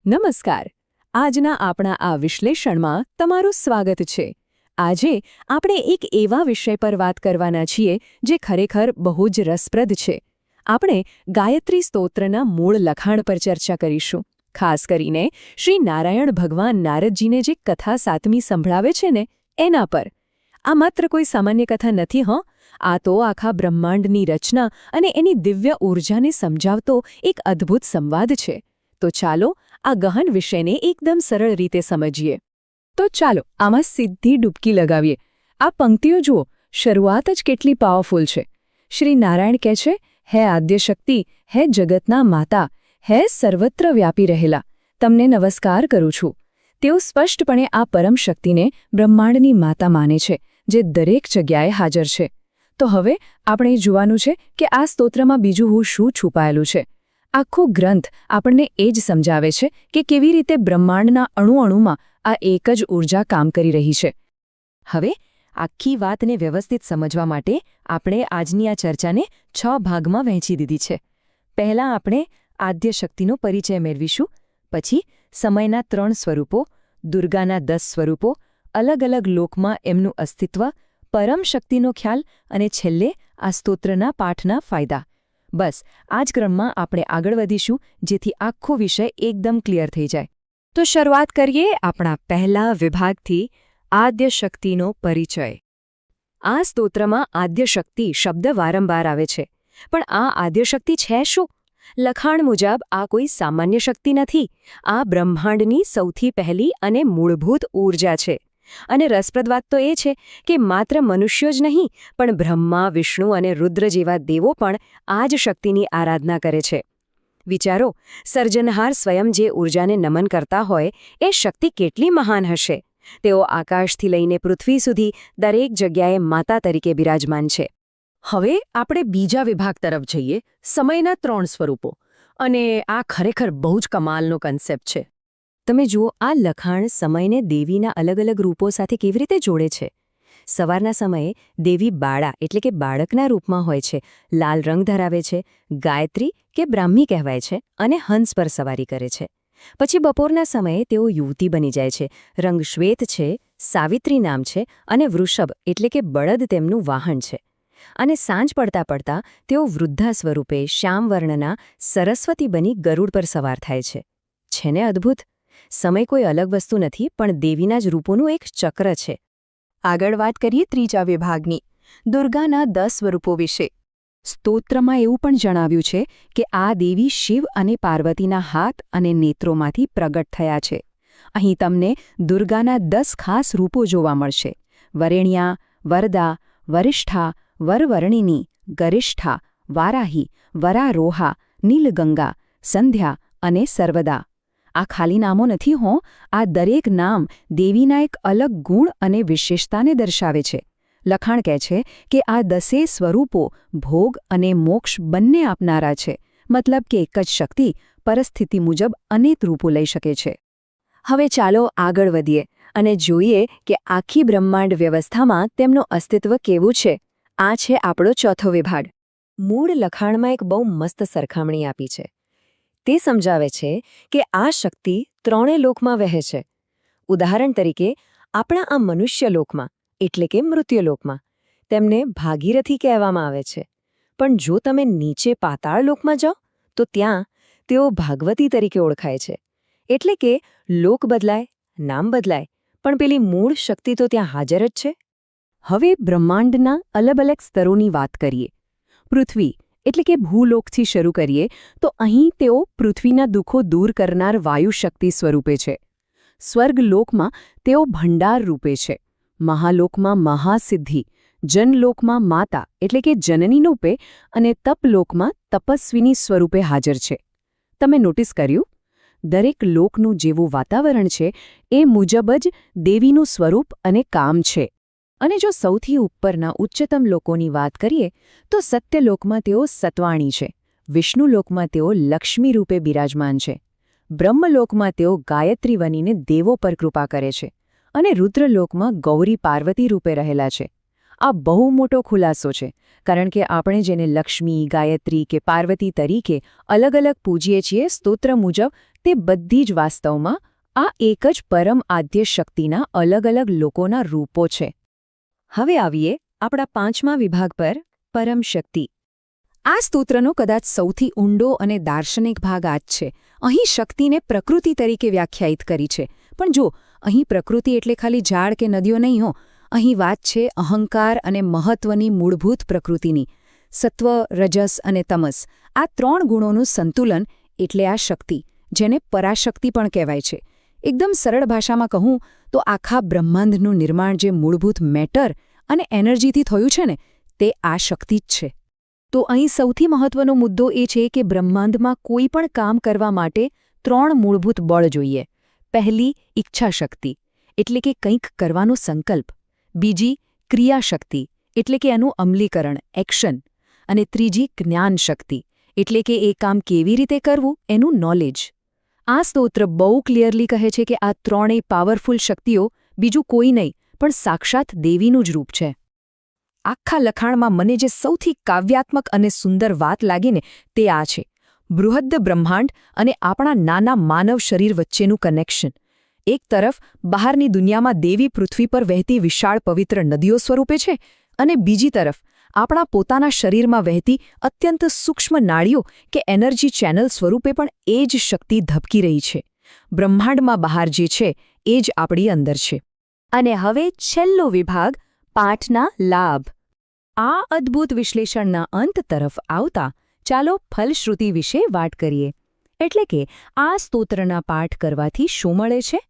નમસ્કાર. આજના આપણા આ વિશ્લેષણમાં તમારું સ્વાગત છે. આજે આપણે એક એવા વિષય પર વાત કરવાના છીએ જે ખરેખર બહુ જ રસપ્રદ છે. આપણે ગાયત્રી સ્તોત્રના મૂળ લખાણ પર ચર્ચા કરીશું. ખાસ કરીને શ્રી નારાયણ ભગવાન નારદજીને જે કથા સાતમી સંભળાવે છે ને એના પર. આ માત્ર કોઈ સામાન્ય કથા નથી હં. આ તો આખા બ્રહ્માંડની રચના અને એની દિવ્ય ઊર્જાને સમજાવતો એક અદ્ભુત સંવાદ છે. તો ચાલો આ ગહન વિષયને એકદમ સરળ રીતે સમજીએ. તો ચાલો આમાં સીધી ડૂબકી લગાવીએ. આ પંક્તિઓ જુઓ, શરૂઆત જ કેટલી પાવરફુલ છે. શ્રી નારાયણ કહે છે, હે આદ્યશક્તિ, હે જગતના માતા, હે સર્વત્ર વ્યાપી રહેલા, તમને નમસ્કાર કરું છું. તેઓ સ્પષ્ટપણે આ પરમ શક્તિને બ્રહ્માંડની માતા માને છે, જે દરેક જગ્યાએ હાજર છે. તો હવે આપણે જોવાનું છે કે આ સ્તોત્રમાં બીજું શું છુપાયેલું છે. આખો ગ્રંથ આપણને એ જ સમજાવે છે કે કેવી રીતે બ્રહ્માંડના અણુઅણુમાં આ એક જ ઊર્જા કામ કરી રહી છે. હવે આખી વાતને વ્યવસ્થિત સમજવા માટે આપણે આજની આ ચર્ચાને 6 ભાગમાં વહેંચી દીધી છે. પહેલાં આપણે આદ્યશક્તિનો પરિચય મેળવીશું, પછી સમયના 3 સ્વરૂપો, દુર્ગાના 10 સ્વરૂપો, અલગ અલગ લોકમાં એમનું અસ્તિત્વ, પરમ શક્તિનો ખ્યાલ અને છેલ્લે આ સ્તોત્રના પાઠના ફાયદા. બસ આ જ ક્રમમાં આપણે આગળ વધીશું, જેથી આખો વિષય એકદમ ક્લિયર થઈ જાય. તો શરૂઆત કરીએ આપણા પહેલા વિભાગથી, આદ્યશક્તિનો પરિચય. આ સ્તોત્રમાં આદ્યશક્તિ શબ્દ વારંવાર આવે છે, પણ આ આદ્યશક્તિ છે શું? લખાણ મુજબ આ કોઈ સામાન્ય શક્તિ નથી. આ બ્રહ્માંડની સૌથી પહેલી અને મૂળભૂત ઊર્જા છે. અને રસપ્રદ વાત તો એ છે કે માત્ર મનુષ્યો જ નહીં, પણ બ્રહ્મા, વિષ્ણુ અને રુદ્ર જેવા દેવો પણ આ જ શક્તિની આરાધના કરે છે. વિચારો, સર્જનહાર સ્વયં જે ઊર્જાને નમન કરતા હોય એ શક્તિ કેટલી મહાન હશે. તેઓ આકાશથી લઈને પૃથ્વી સુધી દરેક જગ્યાએ માતા તરીકે બિરાજમાન છે. હવે આપણે બીજા વિભાગ તરફ જઈએ, સમયના 3 સ્વરૂપો. અને આ ખરેખર બહુ જ કમાલનો કન્સેપ્ટ છે. તમે જુઓ, આ લખાણ સમયને દેવીના અલગ અલગ રૂપો સાથે કેવી રીતે જોડે છે. સવારના સમયે દેવી બાળા એટલે કે બાળકના રૂપમાં હોય છે, લાલ રંગ ધરાવે છે, ગાયત્રી કે બ્રાહ્મી કહેવાય છે અને હંસ પર સવારી કરે છે. પછી બપોરના સમયે તેઓ યુવતી બની જાય છે, રંગ શ્વેત છે, સાવિત્રી નામ છે અને વૃષભ એટલે કે બળદ તેમનું વાહન છે. અને સાંજ પડતા પડતા તેઓ વૃદ્ધા સ્વરૂપે શ્યામ વર્ણના સરસ્વતી બની ગરુડ પર સવાર થાય છે. છે ને અદ્ભુત? સમય કોઈ અલગ વસ્તુ નથી, પણ દેવીના જ રૂપોનું એક ચક્ર છે. આગળ વાત કરીએ ત્રીજા વિભાગની, દુર્ગાના 10 સ્વરૂપો વિશે. સ્તોત્રમાં એવું પણ જણાવ્યું છે કે આ દેવી શિવ અને પાર્વતીના હાથ અને નેત્રોમાંથી પ્રગટ થયા છે. અહીં તમને દુર્ગાના 10 ખાસ રૂપો જોવા મળશે: વરેણ્યા, વરદા, વરિષ્ઠા, વરવર્ણિની, ગરિષ્ઠા, વારાહી, વરારોહા, નીલગંગા, સંધ્યા અને સર્વદા. આ ખાલી નામો નથી હો, આ દરેક નામ દેવીના એક અલગ ગુણ અને વિશેષતાને દર્શાવે છે. લખાણ કહે છે કે આ 10 સ્વરૂપો ભોગ અને મોક્ષ બંને આપનારા છે, મતલબ કે એક જ શક્તિ પરિસ્થિતિ મુજબ અનેક રૂપો લઈ શકે છે. હવે ચાલો આગળ વધીએ અને જોઈએ કે આખી બ્રહ્માંડ વ્યવસ્થામાં તેમનું અસ્તિત્વ કેવું છે. આ છે આપણો ચોથો વિભાગ. મૂળ લખાણમાં એક બહુ મસ્ત સરખામણી આપી છે. તે સમજાવે છે કે આ શક્તિ 3 લોકમાં વહે છે. ઉદાહરણ તરીકે, આપણા આ મનુષ્ય લોકમાં એટલે કે મૃત્યુલોકમાં તેમને ભાગીરથી કહેવામાં આવે છે. પણ જો તમે નીચે પાતાળ લોકમાં જાઓ તો ત્યાં તેઓ ભાગવતી તરીકે ઓળખાય છે. એટલે કે લોક બદલાય, નામ બદલાય, પણ પેલી મૂળ શક્તિ તો ત્યાં હાજર જ છે. હવે બ્રહ્માંડના અલગ અલગ સ્તરોની વાત કરીએ. પૃથ્વી એટલે કે ભૂલોકથી શરૂ કરીએ તો અહીં તેઓ પૃથ્વીના દુઃખો દૂર કરનાર વાયુ શક્તિ સ્વરૂપે છે. સ્વર્ગલોકમાં તેઓ ભંડાર રૂપે છે. મહાલોકમાં મહાસિદ્ધિ, જનલોકમાં માતા એટલે કે જનની રૂપે અને તપલોકમાં તપસ્વીની સ્વરૂપે હાજર છે. તમે નોટિસ કર્યું? દરેક લોકનું જેવું વાતાવરણ છે એ મુજબ જ દેવીનું સ્વરૂપ અને કામ છે. અને જો સૌથી ઉપરના ઉચ્ચતમ લોકોની વાત કરીએ તો સત્યલોકમાં તેઓ સત્વાણી છે, વિષ્ણુલોકમાં તેઓ લક્ષ્મી રૂપે બિરાજમાન છે, બ્રહ્મલોકમાં તેઓ ગાયત્રી બનીને દેવો પર કૃપા કરે છે અને રુદ્રલોકમાં ગૌરી પાર્વતી રૂપે રહેલા છે. આ બહુ મોટો ખુલાસો છે, કારણ કે આપણે જેને લક્ષ્મી, ગાયત્રી કે પાર્વતી તરીકે અલગ અલગ પૂજીએ છીએ સ્તોત્ર મુજબ, તે બધી જ વાસ્તવમાં આ એક જ પરમ આદ્ય શક્તિના અલગ અલગ લોકોના રૂપો છે. હવે આવીએ આપણા 5મા વિભાગ પર, પરમ શક્તિ. આ સ્તોત્રનો કદાચ સૌથી ઊંડો અને દાર્શનિક ભાગ આ જ છે. અહીં શક્તિને પ્રકૃતિ તરીકે વ્યાખ્યાયિત કરી છે. પણ જો અહીં પ્રકૃતિ એટલે ખાલી ઝાડ કે નદીઓ નહીં હો. અહીં વાત છે અહંકાર અને મહત્વની મૂળભૂત પ્રકૃતિની. સત્વ, રજસ અને તમસ, આ 3 ગુણોનું સંતુલન એટલે આ શક્તિ, જેને પરાશક્તિ પણ કહેવાય છે. એકદમ સરળ ભાષામાં કહું તો આખા બ્રહ્માંડનું નિર્માણ જે મૂળભૂત મેટર અને એનર્જીથી થયું છે ને, તે આ શક્તિ જ છે. તો અહીં સૌથી મહત્વનો મુદ્દો એ છે કે બ્રહ્માંડમાં કોઈ પણ કામ કરવા માટે 3 મૂળભૂત બળ જોઈએ. પહેલી, ઈચ્છાશક્તિ, એટલે કે કંઈક કરવાનો સંકલ્પ. બીજી, ક્રિયાશક્તિ, એટલે કે એનું અમલીકરણ, એક્શન. અને ત્રીજી, જ્ઞાનશક્તિ, એટલે કે એ કામ કેવી રીતે કરવું, એનું નોલેજ. આ સ્તોત્ર બહુ ક્લિયરલી કહે છે કે આ 3 પાવરફુલ શક્તિઓ બીજું કોઈ નહીં પણ સાક્ષાત દેવીનું જ રૂપ છે. આખા લખાણમાં મને જે સૌથી કાવ્યાત્મક અને સુંદર વાત લાગીને તે આ છે. બૃહદ બ્રહ્માંડ અને આપણા નાના માનવ શરીર વચ્ચેનું કનેક્શન. એક તરફ બહારની દુનિયામાં દેવી પૃથ્વી પર વહેતી વિશાળ પવિત્ર નદીઓ સ્વરૂપે છે, અને બીજી તરફ આપણા પોતાના શરીરમાં વહેતી અત્યંત સૂક્ષ્મ નાડીઓ કે એનર્જી ચેનલ સ્વરૂપે પણ એ જ શક્તિ ધબકી રહી છે. બ્રહ્માંડમાં બહાર જે છે એ જ આપણી અંદર છે. અને હવે છેલ્લો વિભાગ, પાઠના લાભ. આ અદ્ભુત વિશ્લેષણના અંત તરફ આવતા ચાલો ફલશ્રુતિ વિશે વાત કરીએ. એટલે કે આ સ્તોત્રના પાઠ કરવાથી શું મળે છે?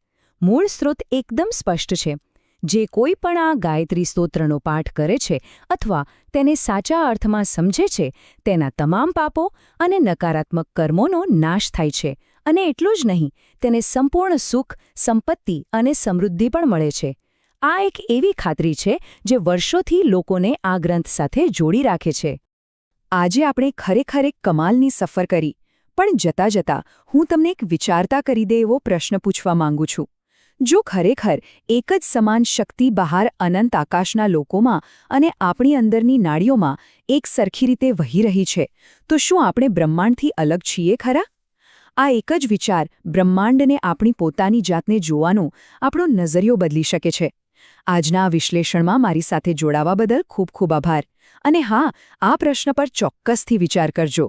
મૂળ સ્ત્રોત એકદમ સ્પષ્ટ છે. જે કોઈ પણ આ ગાયત્રી સ્તોત્રનો પાઠ કરે છે અથવા તેને સાચા અર્થમાં સમજે છે, તેના તમામ પાપો અને નકારાત્મક કર્મોનો નાશ થાય છે. અને એટલું જ નહીં, તેને સંપૂર્ણ સુખ, સંપત્તિ અને સમૃદ્ધિ પણ મળે છે. આ એક એવી ખાતરી છે જે વર્ષોથી લોકોને આ ગ્રંથ સાથે જોડી રાખે છે. આજે આપણે ખરેખર એક કમાલની સફર કરી, પણ જતાં જતાં હું તમને એક વિચારતા કરી દે એવો પ્રશ્ન પૂછવા માંગુ છું. જો ખરેખર એક જ સમાન શક્તિ બહાર અનંત આકાશના લોકોમાં અને આપણી અંદરની નાડીઓમાં એક સરખી રીતે વહી રહી છે, તો શું આપણે બ્રહ્માંડથી અલગ છીએ ખરા? આ એક જ વિચાર બ્રહ્માંડને આપણી પોતાની જાતને જોવાનો આપણો નજરિયો બદલી શકે છે. આજના આ વિશ્લેષણમાં મારી સાથે જોડાવા બદલ ખૂબ ખૂબ આભાર. અને હા, આ પ્રશ્ન પર ચોક્કસથી વિચાર કરજો.